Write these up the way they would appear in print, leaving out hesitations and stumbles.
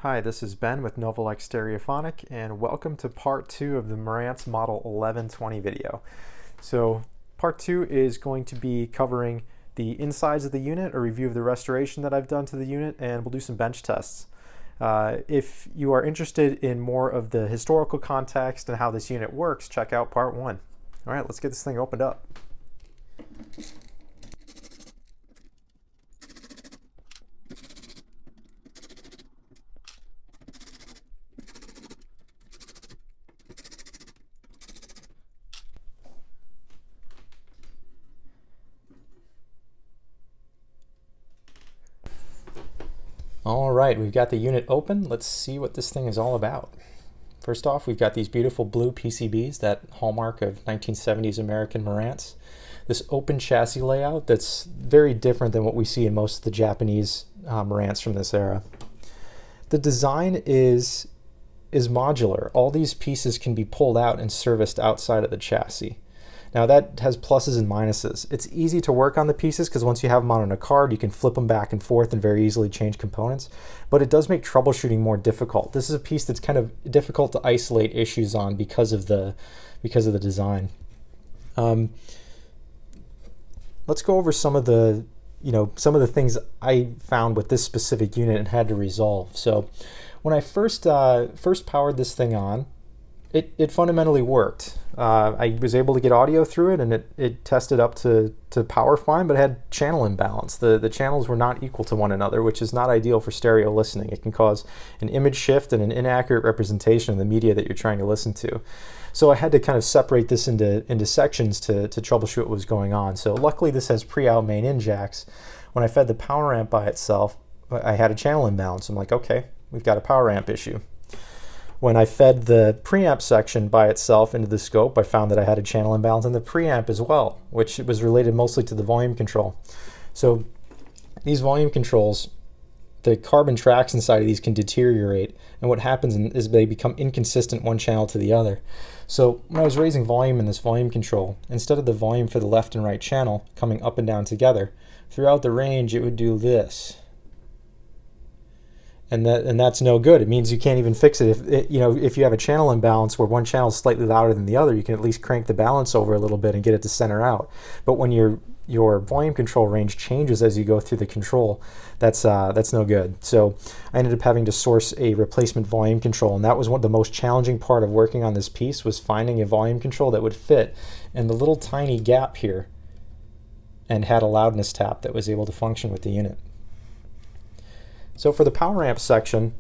Hi, this is Ben with Novelex Stereophonic, and welcome to part 2 of the Marantz Model 1120 video. So part 2 is going to be covering the insides of the unit, a review of the restoration that I've done to the unit, and we'll do some bench tests. If you are interested in more of the historical context and how this unit works, check out part 1. All right, let's get this thing opened up. All right, we've got the unit open. Let's see what this thing is all about. First off, we've got these beautiful blue PCBs, that hallmark of 1970s American Marantz. This open chassis layout that's very different than what we see in most of the Japanese Marantz from this era. The design is modular. All these pieces can be pulled out and serviced outside of the chassis. Now that has pluses and minuses. It's easy to work on the pieces because once you have them on a card, you can flip them back and forth and very easily change components, but it does make troubleshooting more difficult. This is a piece that's kind of difficult to isolate issues on because of the design. Let's go over some of the things I found with this specific unit and had to resolve. So when I first powered this thing on, it fundamentally worked. I was able to get audio through it, and it tested up to power fine, but it had channel imbalance. The channels were not equal to one another, which is not ideal for stereo listening. It can cause an image shift and an inaccurate representation of the media that you're trying to listen to. So I had to kind of separate this into sections to troubleshoot what was going on. So luckily this has pre-out main in jacks. When I fed the power amp by itself, I had a channel imbalance. I'm like, okay, we've got a power amp issue. When I fed the preamp section by itself into the scope, I found that I had a channel imbalance in the preamp as well, which was related mostly to the volume control. So these volume controls, the carbon tracks inside of these can deteriorate, and what happens is they become inconsistent one channel to the other. So when I was raising volume in this volume control, instead of the volume for the left and right channel coming up and down together, throughout the range it would do this. And that's no good. It means you can't even fix it. If you have a channel imbalance where one channel is slightly louder than the other, you can at least crank the balance over a little bit and get it to center out. But when your volume control range changes as you go through the control, that's no good. So I ended up having to source a replacement volume control, and that was the most challenging part of working on this piece, was finding a volume control that would fit in the little tiny gap here and had a loudness tap that was able to function with the unit. So for the power amp section,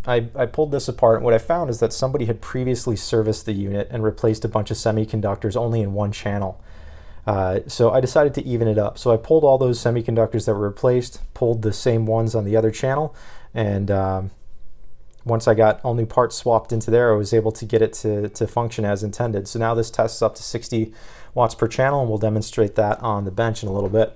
I pulled this apart, and what I found is that somebody had previously serviced the unit and replaced a bunch of semiconductors only in one channel. So I decided to even it up. So I pulled all those semiconductors that were replaced, pulled the same ones on the other channel, and once I got all new parts swapped into there, I was able to get it to function as intended. So now this tests up to 60 watts per channel, and we'll demonstrate that on the bench in a little bit.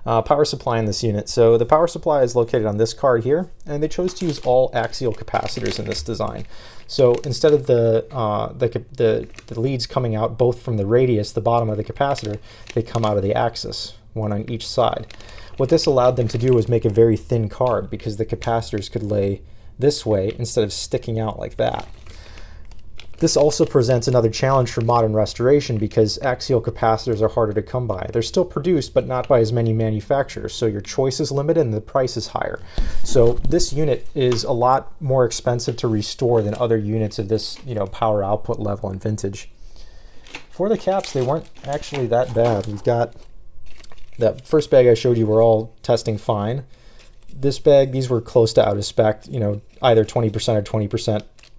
Power supply in this unit. So the power supply is located on this card here, and they chose to use all axial capacitors in this design. So instead of the leads coming out both from the radius, the bottom of the capacitor, they come out of the axis, one on each side. What this allowed them to do was make a very thin card, because the capacitors could lay this way instead of sticking out like that. This also presents another challenge for modern restoration, because axial capacitors are harder to come by. They're still produced, but not by as many manufacturers, so your choice is limited and the price is higher. So this unit is a lot more expensive to restore than other units of this power output level and vintage. For the caps, they weren't actually that bad. We've got that first bag I showed you were all testing fine. This bag, these were close to out of spec, either 20% or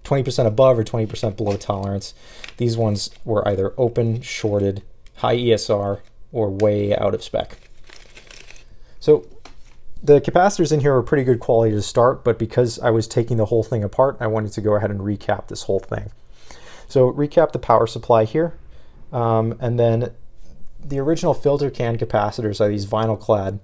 20% above or 20% below tolerance. These ones were either open, shorted, high ESR, or way out of spec. So the capacitors in here were pretty good quality to start, but because I was taking the whole thing apart, I wanted to go ahead and recap this whole thing. So recap the power supply here, and then the original filter can capacitors are these vinyl clad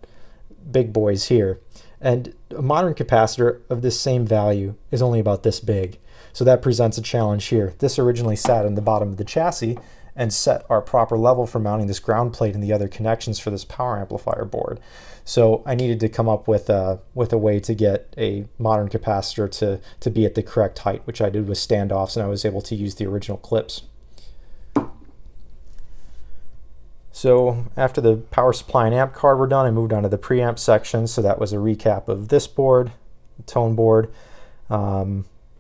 big boys here. And a modern capacitor of this same value is only about this big. So that presents a challenge here. This originally sat in the bottom of the chassis, and set our proper level for mounting this ground plate and the other connections for this power amplifier board. So I needed to come up with a way to get a modern capacitor to be at the correct height, which I did with standoffs, and I was able to use the original clips. So after the power supply and amp card were done, I moved on to the preamp section. So that was a recap of this board, tone board,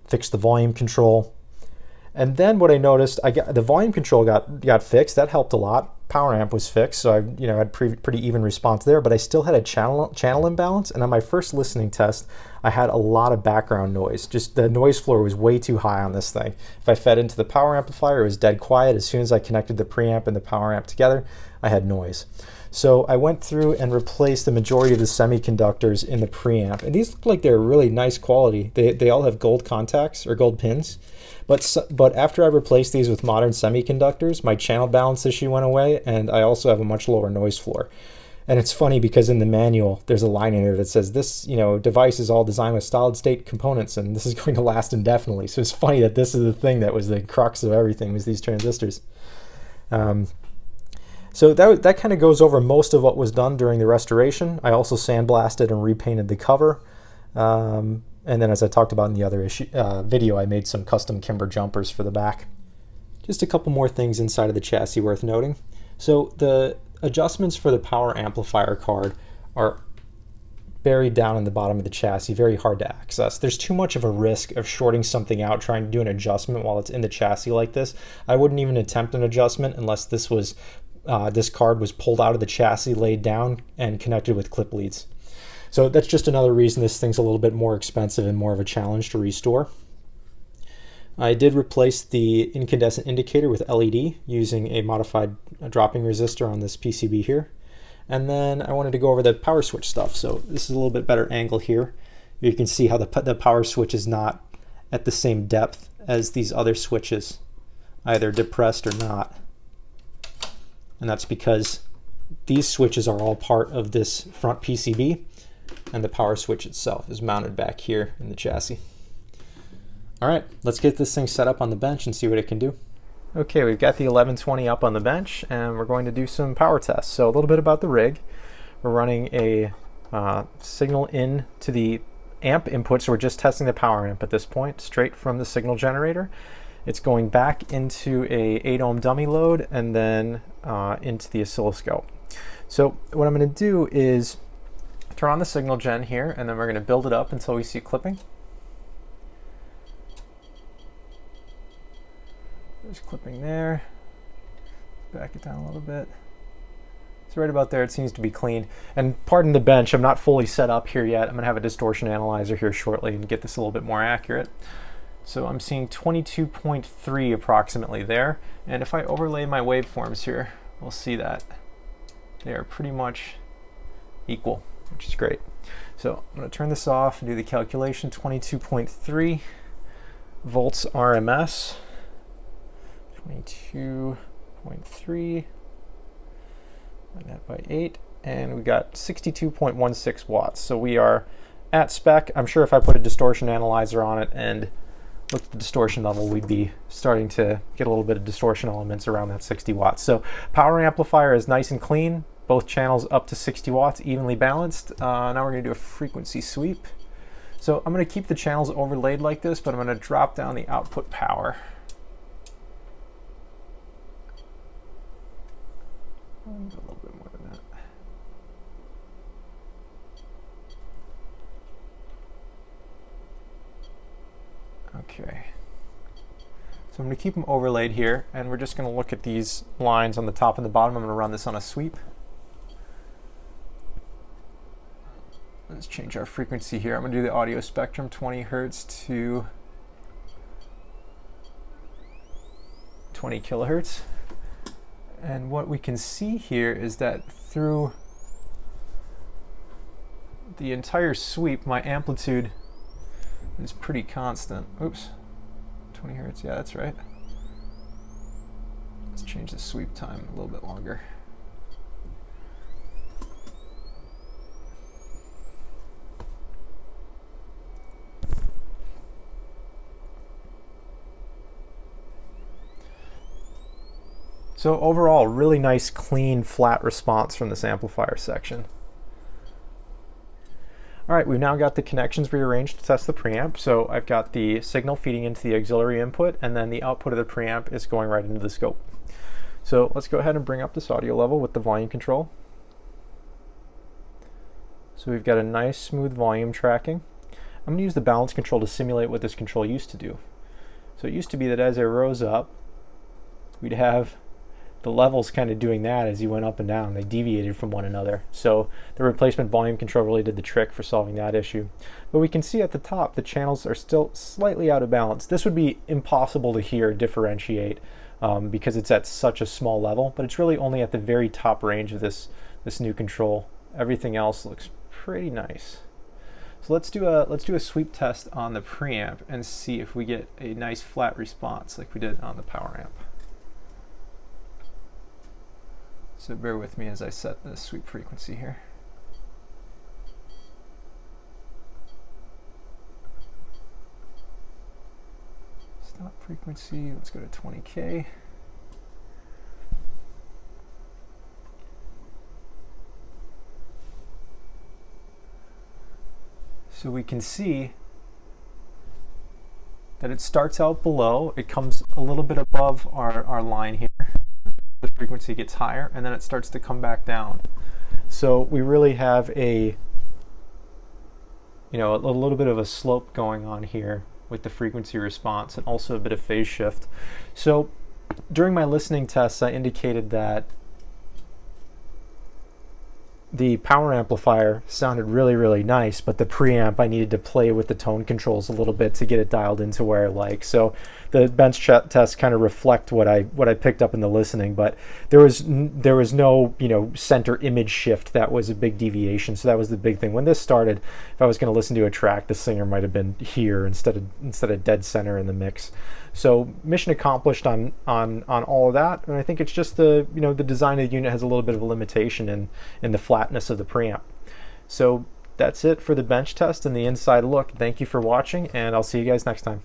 fixed the volume control. And then what I noticed, the volume control got fixed. That helped a lot. Power amp was fixed, so I had pretty even response there, but I still had a channel imbalance. And on my first listening test, I had a lot of background noise. Just the noise floor was way too high on this thing. If I fed into the power amplifier, it was dead quiet. As soon as I connected the preamp and the power amp together, I had noise. So I went through and replaced the majority of the semiconductors in the preamp. And these look like they're really nice quality. They all have gold contacts or gold pins. But after I replaced these with modern semiconductors, my channel balance issue went away, and I also have a much lower noise floor. And it's funny because in the manual, there's a line in there that says this, device is all designed with solid state components, and this is going to last indefinitely. So it's funny that this is the thing that was the crux of everything, was these transistors. So that kind of goes over most of what was done during the restoration. I also sandblasted and repainted the cover. And then, as I talked about in the other video, I made some custom Kimber jumpers for the back. Just a couple more things inside of the chassis worth noting. So the adjustments for the power amplifier card are buried down in the bottom of the chassis, very hard to access. There's too much of a risk of shorting something out trying to do an adjustment while it's in the chassis like this. I wouldn't even attempt an adjustment unless this card was pulled out of the chassis, laid down, and connected with clip leads. So that's just another reason this thing's a little bit more expensive and more of a challenge to restore. I did replace the incandescent indicator with LED using a modified dropping resistor on this PCB here. And then I wanted to go over the power switch stuff. So this is a little bit better angle here. You can see how the power switch is not at the same depth as these other switches, either depressed or not. And that's because these switches are all part of this front PCB, and the power switch itself is mounted back here in the chassis. All right, let's get this thing set up on the bench and see what it can do. Okay, we've got the 1120 up on the bench, and we're going to do some power tests. So a little bit about the rig. We're running a signal in to the amp input, so we're just testing the power amp at this point, straight from the signal generator. It's going back into a 8 ohm dummy load and then into the oscilloscope. So what I'm going to do is turn on the signal gen here, and then we're going to build it up until we see clipping. There's clipping there. Back it down a little bit. So right about there, it seems to be clean. And pardon the bench, I'm not fully set up here yet. I'm going to have a distortion analyzer here shortly and get this a little bit more accurate. So I'm seeing 22.3 approximately there. And if I overlay my waveforms here, we'll see that they are pretty much equal, which is great. So I'm going to turn this off and do the calculation. 22.3 volts RMS. 22.3, and that by 8, and we got 62.16 watts. So we are at spec. I'm sure if I put a distortion analyzer on it and looked at the distortion level, we'd be starting to get a little bit of distortion elements around that 60 watts. So power amplifier is nice and clean. Both channels up to 60 watts, evenly balanced. Now we're going to do a frequency sweep. So I'm going to keep the channels overlaid like this, but I'm going to drop down the output power. A little bit more than that. Okay. So I'm going to keep them overlaid here, and we're just going to look at these lines on the top and the bottom. I'm going to run this on a sweep. Let's change our frequency here. I'm going to do the audio spectrum, 20 hertz to 20 kilohertz. And what we can see here is that through the entire sweep, my amplitude is pretty constant. Oops, 20 hertz, yeah, that's right. Let's change the sweep time a little bit longer. So overall, really nice, clean, flat response from this amplifier section. All right, we've now got the connections rearranged to test the preamp. So I've got the signal feeding into the auxiliary input, and then the output of the preamp is going right into the scope. So let's go ahead and bring up this audio level with the volume control. So we've got a nice smooth volume tracking. I'm going to use the balance control to simulate what this control used to do. So it used to be that as I rose up, we'd have the levels kind of doing that as you went up and down. They deviated from one another. So the replacement volume control really did the trick for solving that issue. But we can see at the top the channels are still slightly out of balance. This would be impossible to hear differentiate because it's at such a small level, but it's really only at the very top range of this new control. Everything else looks pretty nice. So let's do a sweep test on the preamp and see if we get a nice flat response like we did on the power amp. So bear with me as I set the sweep frequency here. Stop frequency, let's go to 20K. So we can see that it starts out below, it comes a little bit above our line here. The frequency gets higher, and then it starts to come back down. So we really have a little bit of a slope going on here with the frequency response, and also a bit of phase shift. So during my listening tests, I indicated that the power amplifier sounded really, really nice, but the preamp, I needed to play with the tone controls a little bit to get it dialed into where I like. So the bench tests kind of reflect what I picked up in the listening, but there was no center image shift that was a big deviation. So that was the big thing. When this started, if I was going to listen to a track, the singer might have been here instead of dead center in the mix. So mission accomplished on all of that, and I think it's just the design of the unit has a little bit of a limitation in the flatness of the preamp. So that's it for the bench test and the inside look. Thank you for watching, and I'll see you guys next time.